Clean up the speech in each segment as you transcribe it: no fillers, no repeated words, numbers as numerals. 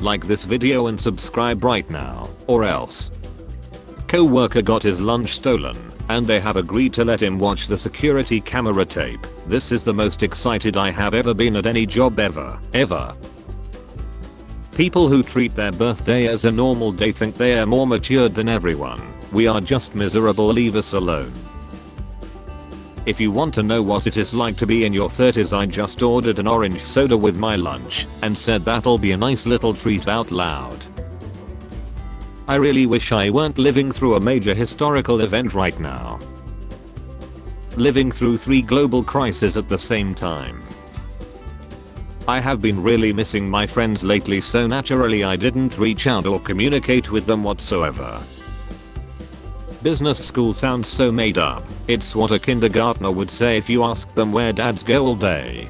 Like this video and subscribe right now, or else. Co-worker got his lunch stolen, and they have agreed to let him watch the security camera tape. This is the most excited I have ever been at any job ever. People who treat their birthday as a normal day think they are more matured than everyone. We are just miserable, leave us alone. If you want to know what it is like to be in your 30s, I just ordered an orange soda with my lunch and said that'll be a nice little treat out loud. I really wish I weren't living through a major historical event right now. Living through 3 global crises at the same time. I have been really missing my friends lately, so naturally I didn't reach out or communicate with them whatsoever. Business school sounds so made up. It's what a kindergartner would say if you asked them where dads go all day.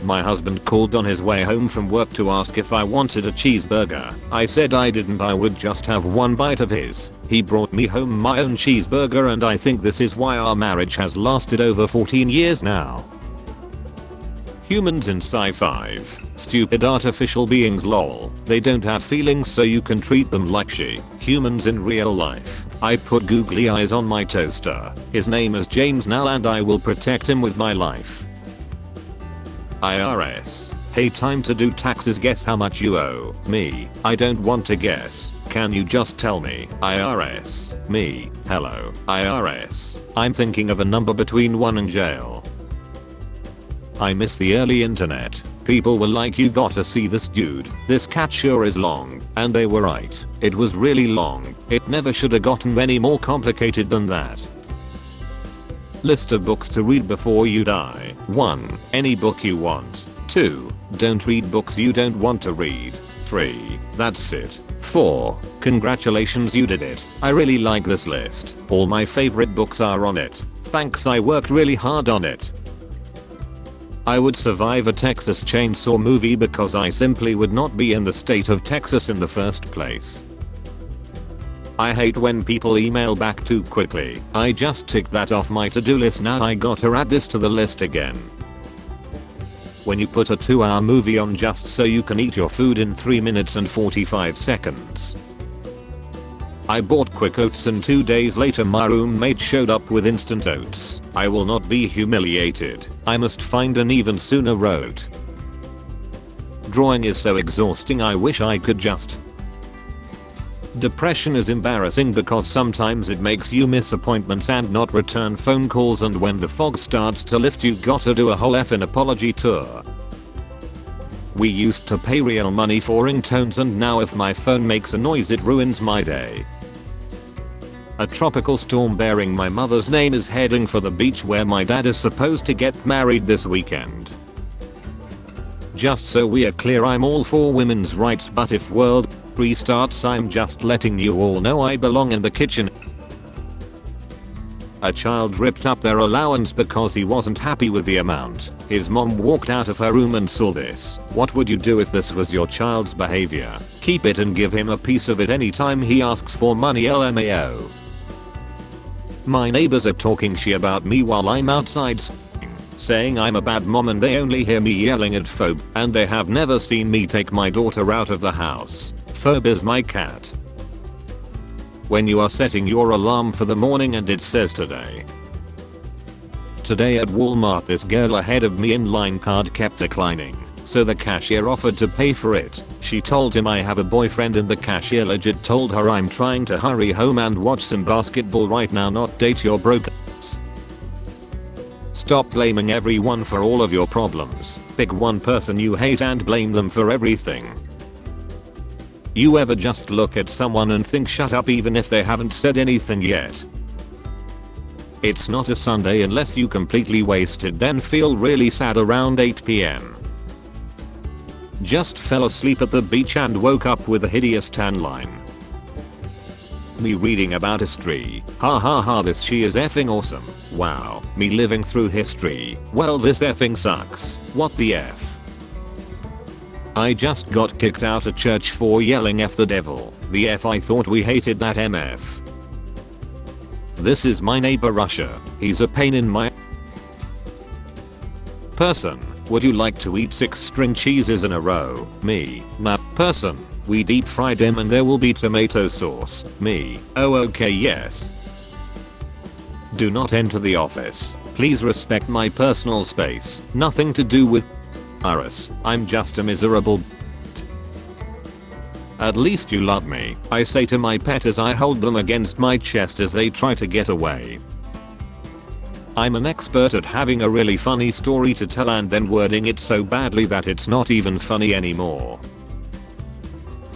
My husband called on his way home from work to ask if I wanted a cheeseburger. I said I didn't, I would just have one bite of his. He brought me home my own cheeseburger, and I think this is why our marriage has lasted over 14 years now. Humans in sci-fi. Stupid artificial beings, lol. They don't have feelings, so you can treat them like shit. Humans in real life. I put googly eyes on my toaster. His name is James now, and I will protect him with my life. IRS. Hey, time to do taxes. Guess how much you owe me? I don't want to guess. Can you just tell me? IRS. Me. Hello. IRS. I'm thinking of a number between 1 and jail. I miss the early internet. People were like, you gotta see this dude. This cat sure is long. And they were right. It was really long. It never should have gotten any more complicated than that. List of books to read before you die. 1. Any book you want. 2. Don't read books you don't want to read. 3. That's it. 4. Congratulations, you did it. I really like this list. All my favorite books are on it. Thanks, I worked really hard on it. I would survive a Texas Chainsaw movie because I simply would not be in the state of Texas in the first place. I hate when people email back too quickly. I just ticked that off my to-do list, now I gotta add this to the list again. When you put a 2-hour movie on just so you can eat your food in 3 minutes and 45 seconds. I bought quick oats and 2 days later my roommate showed up with instant oats. I will not be humiliated. I must find an even sooner route. Drawing is so exhausting, I wish I could just. Depression is embarrassing because sometimes it makes you miss appointments and not return phone calls, and when the fog starts to lift you gotta do a whole effing apology tour. We used to pay real money for ringtones, and now if my phone makes a noise it ruins my day. A tropical storm bearing my mother's name is heading for the beach where my dad is supposed to get married this weekend. Just so we are clear, I'm all for women's rights, but if world restarts, I'm just letting you all know I belong in the kitchen. A child ripped up their allowance because he wasn't happy with the amount. His mom walked out of her room and saw this. What would you do if this was your child's behavior? Keep it and give him a piece of it anytime he asks for money, LMAO. My neighbors are talking shit about me while I'm outside saying I'm a bad mom, and they only hear me yelling at Phobe, and they have never seen me take my daughter out of the house. Phobe is my cat. When you are setting your alarm for the morning and it says today. Today at Walmart, this girl ahead of me in line card kept declining, so the cashier offered to pay for it. She told him I have a boyfriend, and the cashier legit told her I'm trying to hurry home and watch some basketball right now, not date your broke ass. Stop blaming everyone for all of your problems. Pick one person you hate and blame them for everything. You ever just look at someone and think shut up even if they haven't said anything yet? It's not a Sunday unless you completely wasted, then feel really sad around 8 PM. Just fell asleep at the beach and woke up with a hideous tan line. Me reading about history. Ha ha ha, this she is effing awesome. Wow. Me living through history. Well, this effing sucks. What the F? I just got kicked out of church for yelling F the devil. The F, I thought we hated that MF. This is my neighbor Russia. He's a pain in my person. Would you like to eat 6 string cheeses in a row? Me. Nah. Person. We deep fried them and there will be tomato sauce. Me. Oh okay yes. Do not enter the office. Please respect my personal space. Nothing to do with Iris. I'm just a miserable. At least you love me, I say to my pet as I hold them against my chest as they try to get away. I'm an expert at having a really funny story to tell and then wording it so badly that it's not even funny anymore.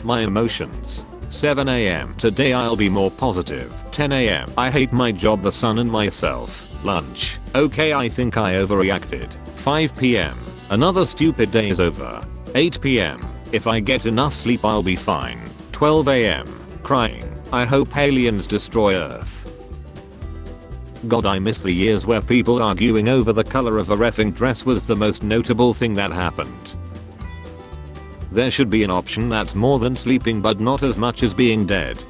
My emotions. 7 AM. Today I'll be more positive. 10 AM. I hate my job, the sun and myself. Lunch. Okay, I think I overreacted. 5 PM. Another stupid day is over. 8 PM. If I get enough sleep I'll be fine. 12 AM. Crying. I hope aliens destroy Earth. God, I miss the years where people arguing over the color of a reffing dress was the most notable thing that happened. There should be an option that's more than sleeping but not as much as being dead.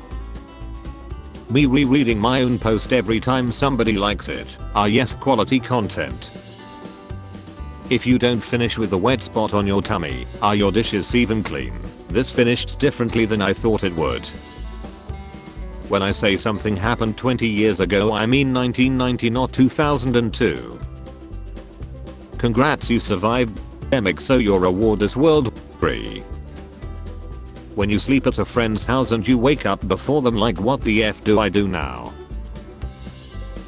Me rereading my own post every time somebody likes it. Ah yes, quality content. If you don't finish with a wet spot on your tummy, are your dishes even clean? This finished differently than I thought it would. When I say something happened 20 years ago I mean 1990 not 2002. Congrats, you survived pandemic, so your reward is world free. When you sleep at a friend's house and you wake up before them like what the F do I do now?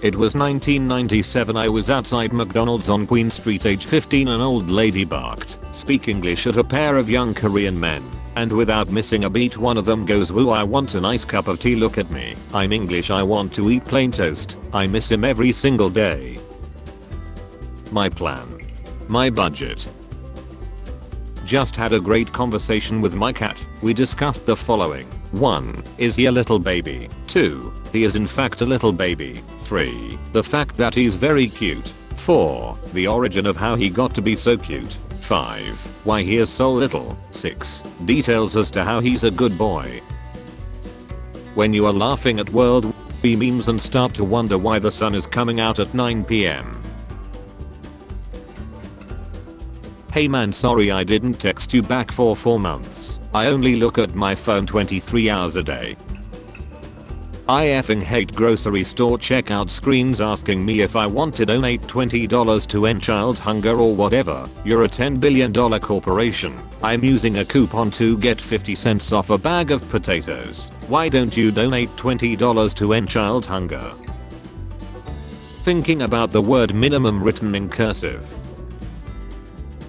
It was 1997, I was outside McDonald's on Queen Street age 15, an old lady barked, speak English at a pair of young Korean men. And without missing a beat one of them goes, woo, I want a nice cup of tea, look at me. I'm English, I want to eat plain toast. I miss him every single day. My plan. My budget. Just had a great conversation with my cat. We discussed the following. 1. Is he a little baby? 2. He is in fact a little baby. 3. The fact that he's very cute. 4. The origin of how he got to be so cute. 5. Why he is so little. 6. Details as to how he's a good boy. When you are laughing at World War memes and start to wonder why the sun is coming out at 9 PM. Hey man, sorry I didn't text you back for 4 months. I only look at my phone 23 hours a day. I effing hate grocery store checkout screens asking me if I want to donate $20 to end child hunger or whatever. You're a $10 billion corporation. I'm using a coupon to get 50 cents off a bag of potatoes. Why don't you donate $20 to end child hunger? Thinking about the word minimum written in cursive.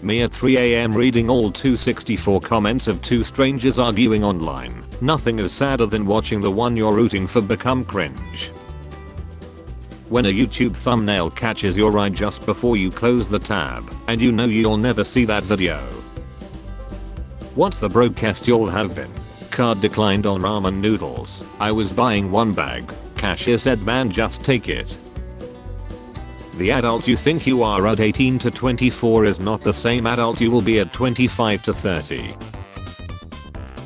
Me at 3 AM reading all 264 comments of 2 strangers arguing online. Nothing is sadder than watching the one you're rooting for become cringe. When a YouTube thumbnail catches your eye just before you close the tab, and you know you'll never see that video. What's the brokest you'll have been? Card declined on ramen noodles. I was buying 1 bag. Cashier said, man, just take it. The adult you think you are at 18 to 24 is not the same adult you will be at 25 to 30.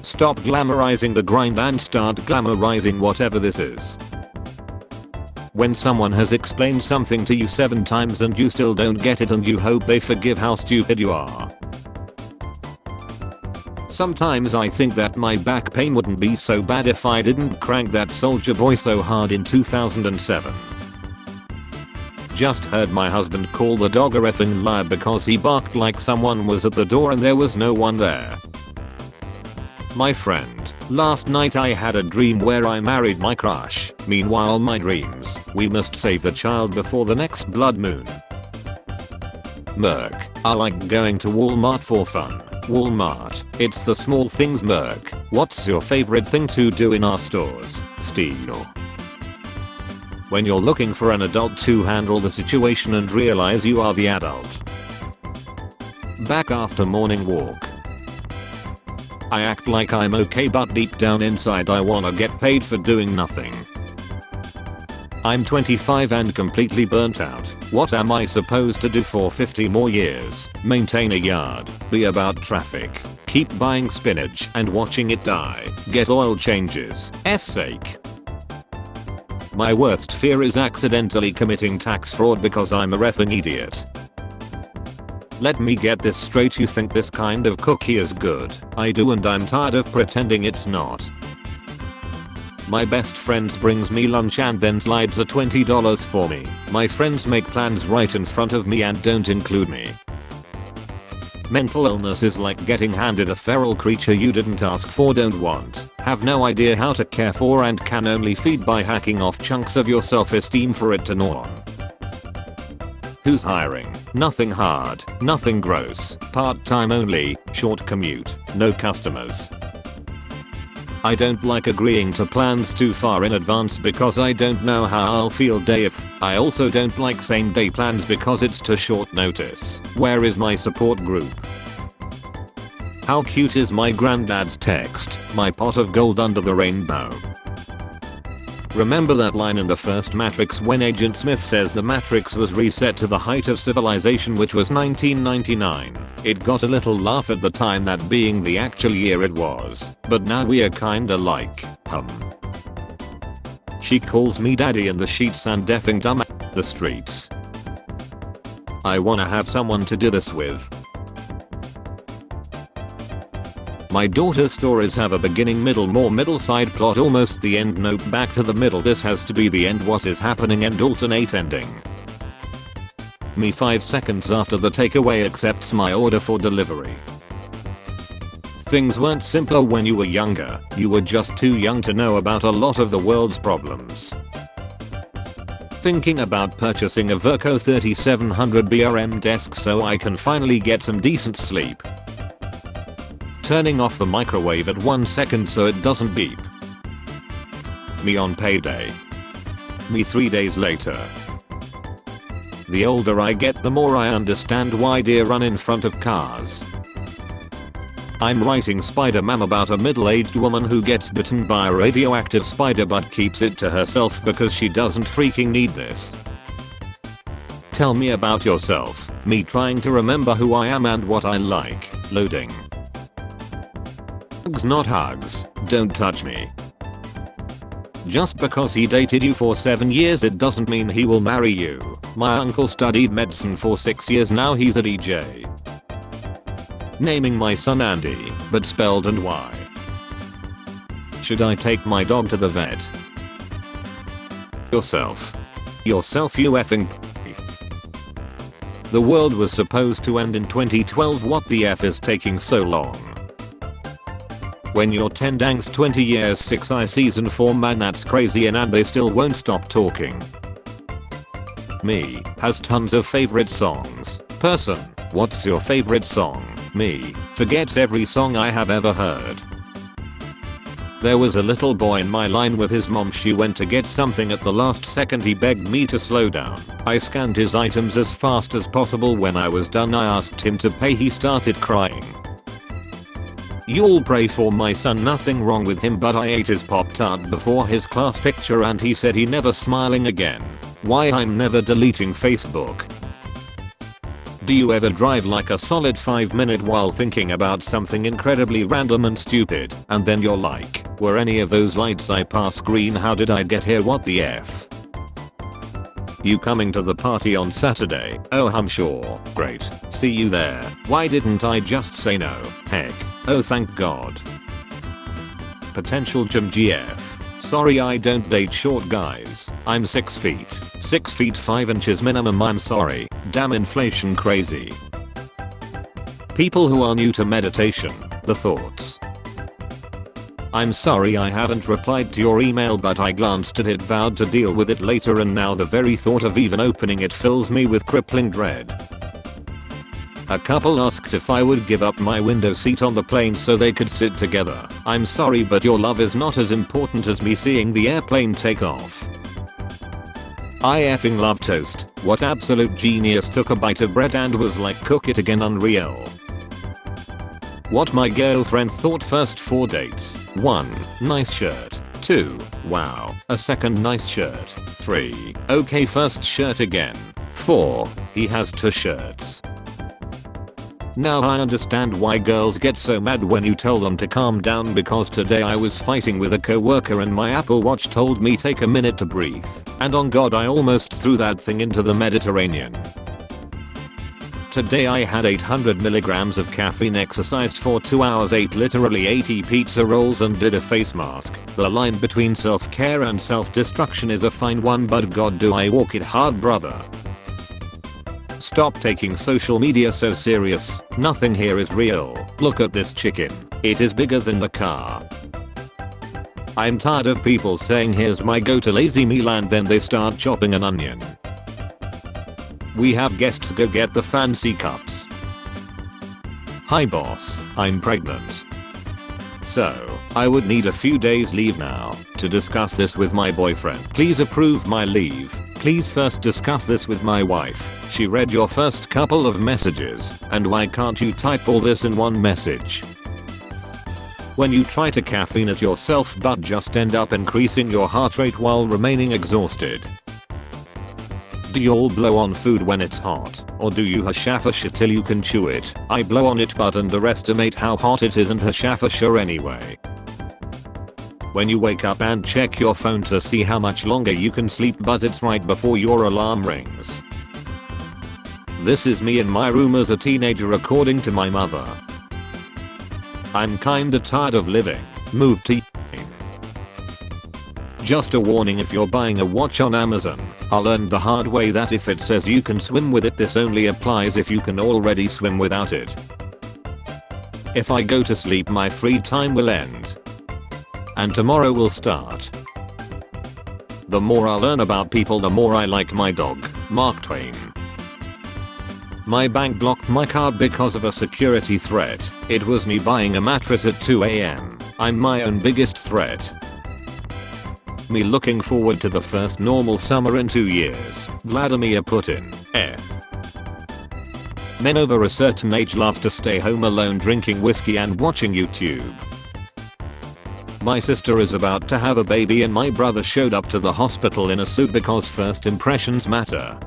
Stop glamorizing the grind and start glamorizing whatever this is. When someone has explained something to you 7 times and you still don't get it and you hope they forgive how stupid you are. Sometimes I think that my back pain wouldn't be so bad if I didn't crank that Soulja Boy so hard in 2007. Just heard my husband call the dog a effing liar because he barked like someone was at the door and there was no one there. My friend, last night I had a dream where I married my crush. Meanwhile my dreams, we must save the child before the next blood moon. Merc, I like going to Walmart for fun. Walmart, it's the small things. Merc, what's your favorite thing to do in our stores? Steal. When you're looking for an adult to handle the situation and realize you are the adult. Back after morning walk. I act like I'm okay but deep down inside I wanna get paid for doing nothing. I'm 25 and completely burnt out. What am I supposed to do for 50 more years? Maintain a yard, be about traffic, keep buying spinach and watching it die, get oil changes, F's sake. My worst fear is accidentally committing tax fraud because I'm a reffing idiot. Let me get this straight, you think this kind of cookie is good? I do, and I'm tired of pretending it's not. My best friend brings me lunch and then slides a $20 for me. My friends make plans right in front of me and don't include me. Mental illness is like getting handed a feral creature you didn't ask for, don't want, have no idea how to care for, and can only feed by hacking off chunks of your self-esteem for it to gnaw on. Who's hiring? Nothing hard, nothing gross, part-time only, short commute, no customers. I don't like agreeing to plans too far in advance because I don't know how I'll feel day if. I also don't like same day plans because it's too short notice. Where is my support group? How cute is my granddad's text, my pot of gold under the rainbow? Remember that line in the first Matrix when Agent Smith says the Matrix was reset to the height of civilization, which was 1999. It got a little laugh at the time, that being the actual year it was, but now we are kinda like, She calls me daddy in the sheets and effing dumb the streets. I wanna have someone to do this with. My daughter's stories have a beginning, middle, more middle, side plot, almost the end, nope, back to the middle. This has to be the end, what is happening, and alternate ending. Me 5 seconds after the takeaway accepts my order for delivery. Things weren't simpler when you were younger, you were just too young to know about a lot of the world's problems. Thinking about purchasing a Verco 3700 BRM desk so I can finally get some decent sleep. Turning off the microwave at 1 second so it doesn't beep. Me on payday. Me 3 days later. The older I get, the more I understand why deer run in front of cars. I'm writing Spider-Man about a middle-aged woman who gets bitten by a radioactive spider but keeps it to herself because she doesn't freaking need this. Tell me about yourself. Me trying to remember who I am and what I like. Loading. Hugs, not hugs. Don't touch me. Just because he dated you for 7 years it doesn't mean he will marry you. My uncle studied medicine for 6 years now, he's at EJ. Naming my son Andy, but spelled and Y. Should I take my dog to the vet? Yourself. Yourself, you effing p***. The world was supposed to end in 2012, what the F is taking so long? When you're 10 dangs 20 years 6 I season 4, man that's crazy, and they still won't stop talking. Me has tons of favorite songs. Person, what's your favorite song? Me forgets every song I have ever heard. There was a little boy in my line with his mom. She went to get something at the last second. He begged me to slow down. I scanned his items as fast as possible. When I was done I asked him to pay. He started crying. You'll pray for my son, nothing wrong with him, but I ate his Pop-Tart before his class picture and he said he never smiling again. Why I'm never deleting Facebook. Do you ever drive like a solid 5 minutes while thinking about something incredibly random and stupid, and then you're like, were any of those lights I pass green? How did I get here? What the F? You coming to the party on Saturday? Oh, I'm sure. Great. See you there. Why didn't I just say no? Heck. Oh, thank God. Potential Jim GF. Sorry, I don't date short guys. I'm 6 feet. 6 feet 5 inches minimum. I'm sorry. Damn inflation crazy. People who are new to meditation. The thoughts. I'm sorry I haven't replied to your email, but I glanced at it, vowed to deal with it later, and now the very thought of even opening it fills me with crippling dread. A couple asked if I would give up my window seat on the plane so they could sit together. I'm sorry, but your love is not as important as me seeing the airplane take off. I effing love toast. What absolute genius took a bite of bread and was like, cook it again? Unreal. What my girlfriend thought. First 4 dates. 1. Nice shirt. 2. Wow. A second nice shirt. 3. Okay, first shirt again. 4. He has 2 shirts. Now I understand why girls get so mad when you tell them to calm down, because today I was fighting with a coworker and my Apple Watch told me take a minute to breathe, and on God I almost threw that thing into the Mediterranean. Today I had 800 milligrams of caffeine, exercised for 2 hours, ate literally 80 pizza rolls and did a face mask. The line between self-care and self-destruction is a fine one, but god do I walk it hard, brother. Stop taking social media so serious. Nothing here is real. Look at this chicken. It is bigger than the car. I'm tired of people saying here's my go to lazy meal and then they start chopping an onion. We have guests, go get the fancy cups. Hi boss, I'm pregnant. So, I would need a few days leave now to discuss this with my boyfriend. Please approve my leave. Please first discuss this with my wife. She read your first couple of messages, and why can't you type all this in one message? When you try to caffeine it yourself but just end up increasing your heart rate while remaining exhausted. Do you all blow on food when it's hot, or do you hashafash it till you can chew it? I blow on it but underestimate how hot it is and hashafash anyway. When you wake up and check your phone to see how much longer you can sleep but it's right before your alarm rings. This is me in my room as a teenager according to my mother. I'm kinda tired of living. Move to Just a warning, if you're buying a watch on Amazon, I learned the hard way that if it says you can swim with it, this only applies if you can already swim without it. If I go to sleep my free time will end. And tomorrow will start. The more I learn about people, the more I like my dog, Mark Twain. My bank blocked my card because of a security threat. It was me buying a mattress at 2 AM. I'm my own biggest threat. Me looking forward to the first normal summer in 2 years. Vladimir Putin. F. Men over a certain age love to stay home alone drinking whiskey and watching YouTube. My sister is about to have a baby and my brother showed up to the hospital in a suit because first impressions matter.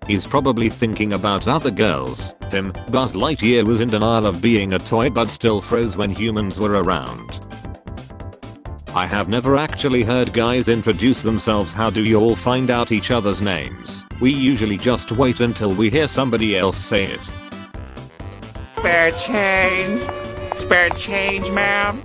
He's probably thinking about other girls. Him, Buzz Lightyear, was in denial of being a toy but still froze when humans were around. I have never actually heard guys introduce themselves. How do you all find out each other's names? We usually just wait until we hear somebody else say it. Spare change. Spare change, ma'am.